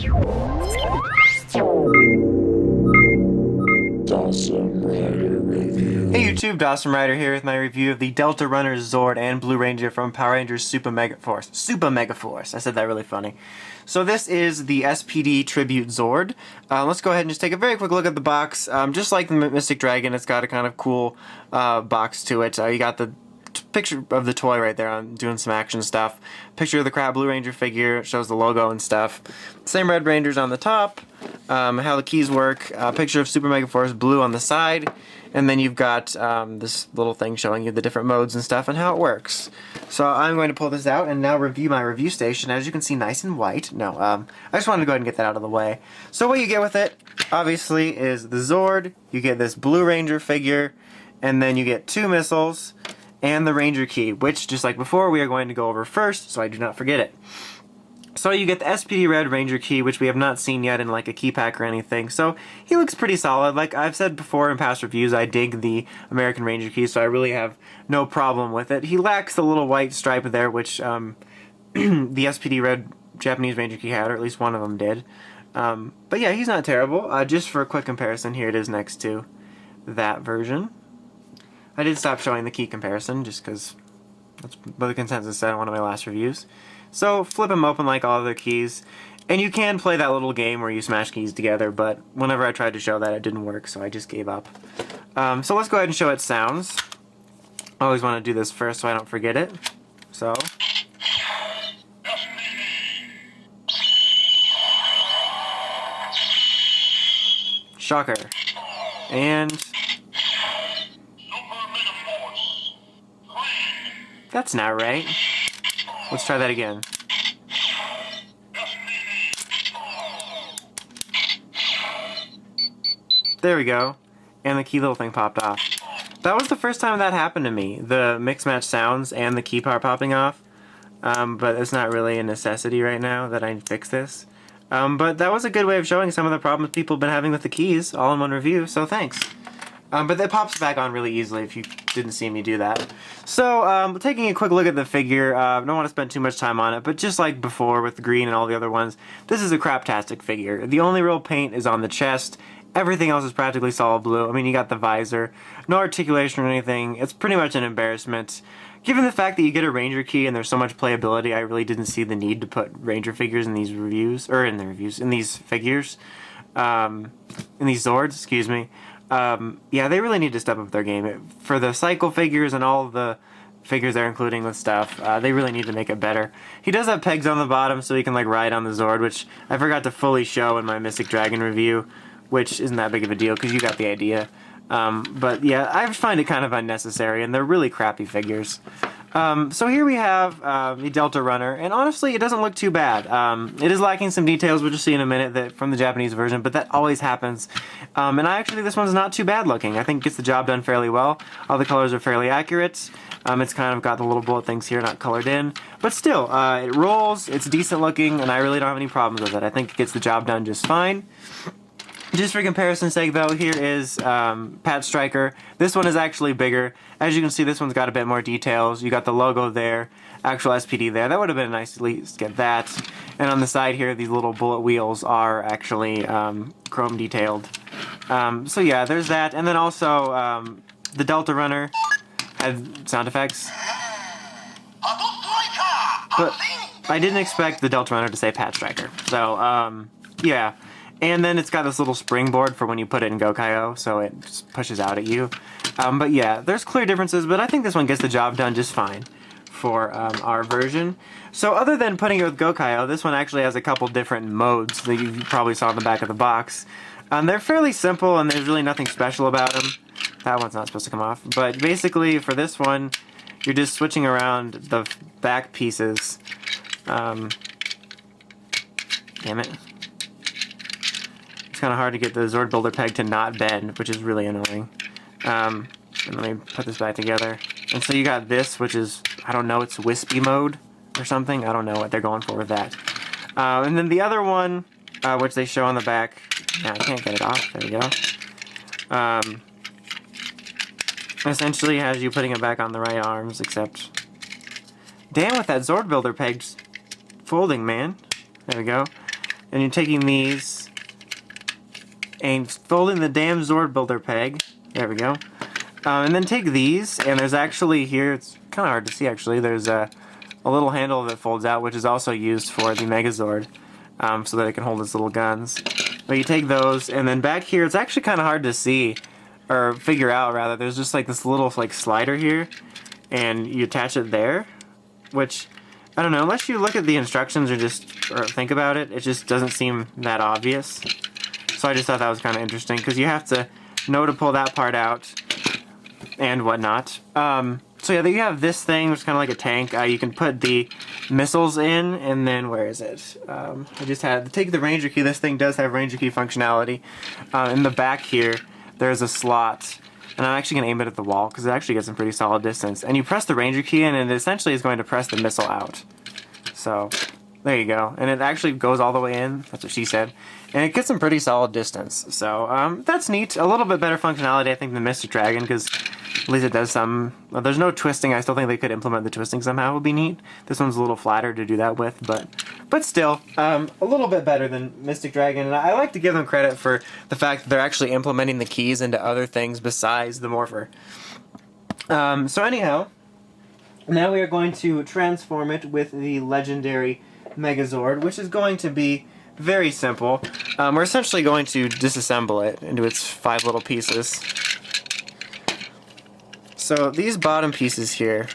Hey YouTube, Dawson Rider here with my review of the Delta Runner Zord and Blue Ranger from Power Rangers Super Megaforce. Super Megaforce. I said that really funny. So this is the SPD Tribute Zord. Let's go ahead and just take a very quick look at the box. Just like the Mystic Dragon, it's got a kind of cool box to it. You got the picture of the toy right there on doing some action stuff. Picture of the Crab Blue Ranger figure, shows the logo and stuff. Same Red Rangers on the top. How the keys work. Picture of Super Megaforce Blue on the side. And then you've got this little thing showing you the different modes and stuff and how it works. So I'm going to pull this out and now review my review station. As you can see, nice and white. No, I just wanted to go ahead and get that out of the way. So what you get with it, obviously, is the Zord. You get this Blue Ranger figure. And then you get 2 missiles and the Ranger key, which, just like before, we are going to go over first, so I do not forget it. So you get the SPD Red Ranger key, which we have not seen yet in like a key pack or anything. So he looks pretty solid. Like I've said before in past reviews, I dig the American Ranger key, so I really have no problem with it. He lacks the little white stripe there, which the SPD Red Japanese Ranger key had, or at least one of them did. But yeah, he's not terrible. Just for a quick comparison, here it is next to that version. I did stop showing the key comparison just because that's what the consensus said in one of my last reviews. So flip them open like all other keys, and you can play that little game where you smash keys together, but whenever I tried to show that, it didn't work, so I just gave up. So let's go ahead and show its sounds. I always want to do this first so I don't forget it. So. Shocker. And that's not right. Let's try that again. There we go. And the key little thing popped off. That was the first time that happened to me. The mix-match sounds and the key part popping off. But it's not really a necessity right now that I fix this. But that was a good way of showing some of the problems people have been having with the keys, all in one review, so thanks. But it pops back on really easily if you didn't see me do that. So, taking a quick look at the figure, don't want to spend too much time on it, but just like before with the green and all the other ones, this is a craptastic figure. The only real paint is on the chest. Everything else is practically solid blue. I mean, you got the visor, no articulation or anything. It's pretty much an embarrassment. Given the fact that you get a Ranger key and there's so much playability, I really didn't see the need to put Ranger figures in these reviews, or in these figures, in these Zords, excuse me. Yeah, they really need to step up their game. For the cycle figures and all the figures they're including with stuff, they really need to make it better. He does have pegs on the bottom so he can like ride on the Zord, which I forgot to fully show in my Mystic Dragon review, which isn't that big of a deal because you got the idea. But yeah, I find it kind of unnecessary, and they're really crappy figures. So here we have the Delta Runner, and honestly, it doesn't look too bad. It is lacking some details, we'll just see in a minute, that from the Japanese version, but that always happens. And I actually think this one's not too bad looking. I think it gets the job done fairly well. All the colors are fairly accurate. It's kind of got the little bullet things here not colored in. But still, it rolls, it's decent looking, and I really don't have any problems with it. I think it gets the job done just fine. Just for comparison's sake, though, here is Pat Stryker. This one is actually bigger. As you can see, this one's got a bit more details. You got the logo there, actual SPD there. That would have been nice to at least get that. And on the side here, these little bullet wheels are actually chrome detailed. So yeah, there's that. And then also, the Delta Runner had sound effects. But I didn't expect the Delta Runner to say Pat Stryker. So, yeah. And then it's got this little springboard for when you put it in Go-Kai-O, so it just pushes out at you. But yeah, there's clear differences, but I think this one gets the job done just fine for our version. So other than putting it with Go-Kai-O, this one actually has a couple different modes that you probably saw in the back of the box. They're fairly simple, and there's really nothing special about them. That one's not supposed to come off. But basically, for this one, you're just switching around the back pieces. Damn it. It's kind of hard to get the Zord builder peg to not bend, which is really annoying. And let me put this back together. And so you got this, which is, I don't know, it's wispy mode or something. I don't know what they're going for with that. And then the other one, which they show on the back. Now I can't get it off. There we go. Essentially has you putting it back on the right arms, except... Damn, with that Zord builder peg's folding, man. There we go. And you're taking these and folding the damn Zord builder peg. There we go. And then take these, and there's actually here, it's kind of hard to see actually, there's a little handle that folds out, which is also used for the Megazord, so that it can hold its little guns. But you take those, and then back here, it's actually kind of hard to see, or figure out rather, there's just like this little like slider here, and you attach it there, which, I don't know, unless you look at the instructions or think about it, it just doesn't seem that obvious. So I just thought that was kind of interesting, because you have to know to pull that part out, and whatnot. So yeah, you have this thing, which is kind of like a tank. You can put the missiles in, and then, where is it? I just had to take the Ranger key. This thing does have Ranger key functionality. In the back here, there's a slot, and I'm actually going to aim it at the wall, because it actually gets some pretty solid distance. And you press the Ranger key, and it essentially is going to press the missile out. So, there you go. And it actually goes all the way in, that's what she said. And it gets some pretty solid distance. So, that's neat. A little bit better functionality, I think, than Mystic Dragon, because at least it does some... Well, there's no twisting. I still think they could implement the twisting somehow. It would be neat. This one's a little flatter to do that with, but still, a little bit better than Mystic Dragon. And I like to give them credit for the fact that they're actually implementing the keys into other things besides the morpher. So anyhow, now we are going to transform it with the Legendary Megazord, which is going to be very simple. We're essentially going to disassemble it into its 5 little pieces. So these bottom pieces here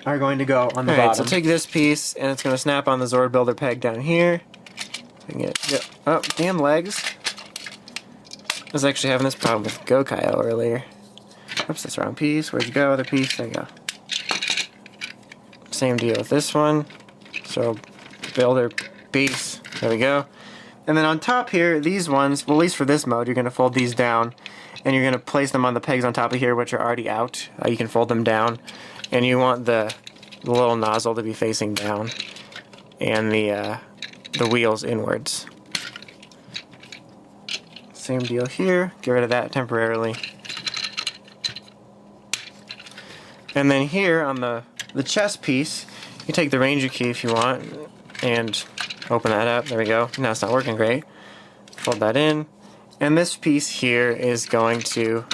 are going to go on the bottom. So take this piece, and it's going to snap on the Zord builder peg down here. Oh, damn legs. I was actually having this problem with Go-Kaio earlier. Oops, that's the wrong piece. Where'd you go? Other piece. There you go. Same deal with this one. So, builder piece. There we go. And then on top here, these ones, well, at least for this mode, you're going to fold these down, and you're going to place them on the pegs on top of here, which are already out. You can fold them down, and you want the little nozzle to be facing down, and the wheels inwards. Same deal here. Get rid of that temporarily. And then here on the chest piece, you take the Ranger key if you want, and open that up. There we go. Now it's not working great. Fold that in. And this piece here is going to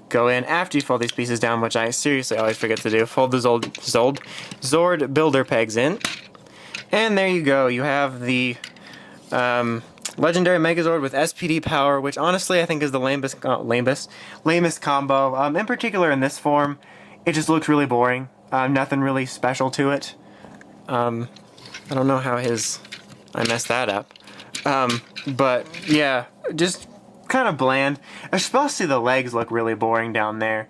go in after you fold these pieces down, which I seriously always forget to do. Fold the Zord builder pegs in. And there you go. You have the Legendary Megazord with SPD power, which honestly I think is the lamest combo. In particular in this form, it just looks really boring. Nothing really special to it. I don't know how I messed that up. But yeah, just kind of bland. Especially the legs look really boring down there.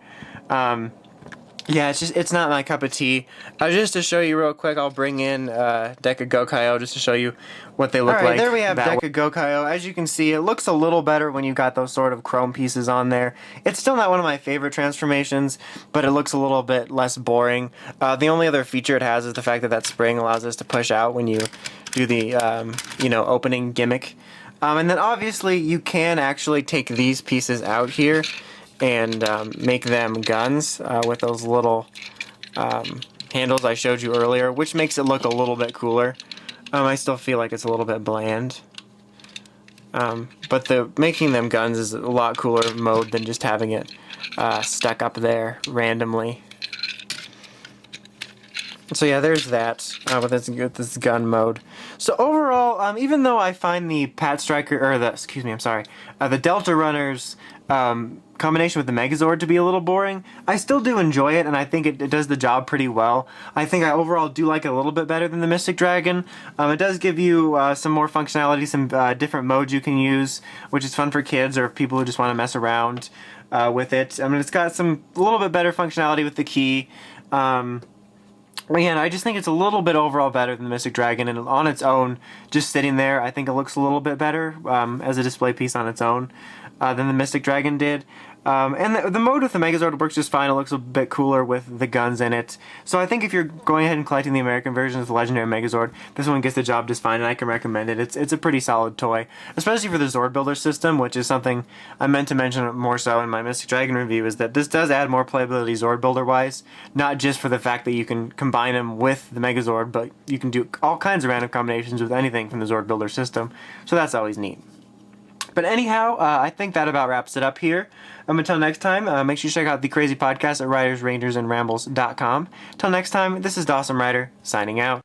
Yeah, it's not my cup of tea. Just to show you real quick, I'll bring in Deca Go-Kaio just to show you what they look like. Alright, there we have Deca Go-Kaio. As you can see, it looks a little better when you got those sort of chrome pieces on there. It's still not one of my favorite transformations, but it looks a little bit less boring. The only other feature it has is the fact that that spring allows us to push out when you do the opening gimmick. And then obviously you can actually take these pieces out here and make them guns with those little handles I showed you earlier, which makes it look a little bit cooler. I still feel like it's a little bit bland. But making them guns is a lot cooler mode than just having it stuck up there randomly. So yeah, there's that with this gun mode. So overall, even though I find the the Delta Runner's combination with the Megazord to be a little boring, I still do enjoy it, and I think it does the job pretty well. I think I overall do like it a little bit better than the Mystic Dragon. It does give you some more functionality, some different modes you can use, which is fun for kids or people who just want to mess around with it. I mean, it's got a little bit better functionality with the key. Again, I just think it's a little bit overall better than the Mystic Dragon, and on its own, just sitting there, I think it looks a little bit better as a display piece on its own than the Mystic Dragon did. And the mode with the Megazord works just fine. It looks a bit cooler with the guns in it. So I think if you're going ahead and collecting the American version of the Legendary Megazord, this one gets the job just fine, and I can recommend it. It's a pretty solid toy, especially for the Zord Builder system, which is something I meant to mention more so in my Mystic Dragon review, is that this does add more playability Zord Builder-wise, not just for the fact that you can combine them with the Megazord, but you can do all kinds of random combinations with anything from the Zord Builder system, so that's always neat. But anyhow, I think that about wraps it up here. Until next time, make sure you check out the Crazy Podcast at writersrangersandrambles.com. Till next time, this is Dawson Ryder, signing out.